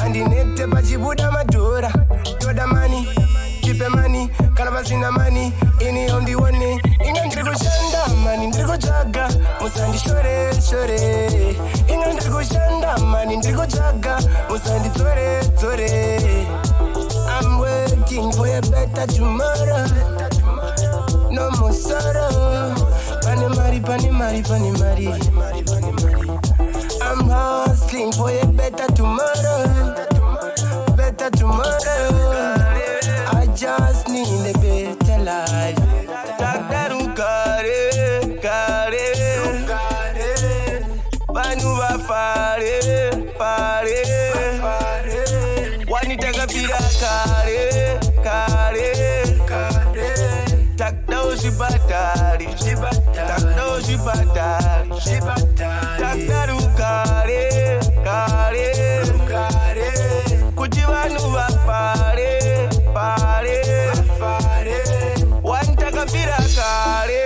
And the net but you would have Madura. To the money, keep the money, Calavasina money, any on the one in Andrigo Shanda, man in Drigo Jaga, Musandi Shore. In Andrigo Shanda, man in Drigo Jaga, Musandi Tore. I'm waiting for a better tomorrow. No more sorrow. Pani Mari. I'm hustling for a better tomorrow. I just need a better life. Takdaru kare. Banuba fare. Wanitaka pira kare. Takdao shibatari. Takdaru kare. Kujivanu wa fare. Wantaka pira kare.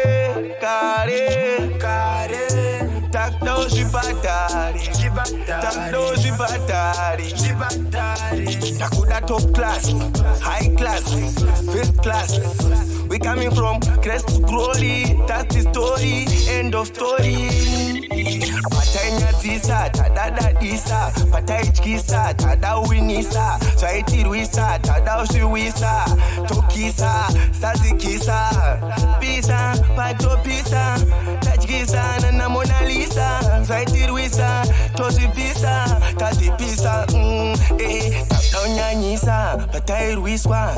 Takdao shibatari. Takuda top class, high class, first class. We coming from crest to glory. That's the story, end of story. Patanya tisa, tada disa, patai chkisa, tada winisa, chaiti ruisa, tada ushiwisa, tokisa, sazikisa, pisa, pato pisa, tachkisa, nana Mona Lisa, chaiti ruisa, tosi pisa, tati pisa, tapdonya nisa, patai ruiswa,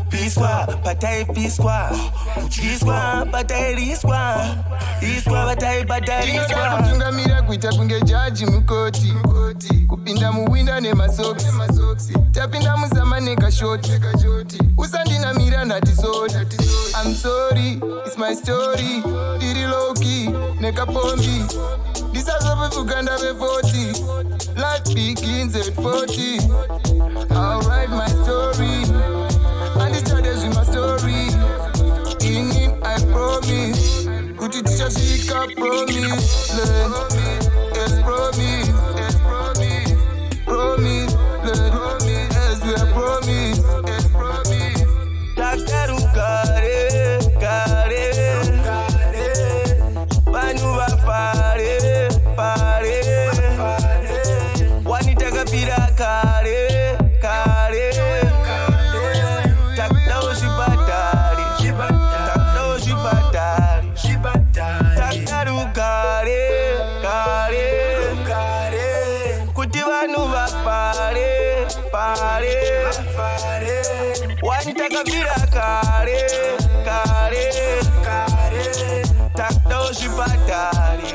piswa, patai piswa, chiswa, patai riswa, iswa, patai riswa. Tungamira kuita kunge jaji mukoti kupinda muwinda nemasoksi tapinda muzama nekashoti usandina mira natisoti. I'm sorry, it's my story. Diri low-key, nekapombi disazope fuganda be 40. Life begins at 40. I'll write my story and the others with my story. In it I promise. Kuti teacher shika promise. Yes, promise. Yes, we are promise. Takdaru kare. Banuba fare. Wanitaka pira kare. Takdao shibatari. Takdaru kare. Kutivanu va fare. Wanitaka pira kare. Takdao shibatari.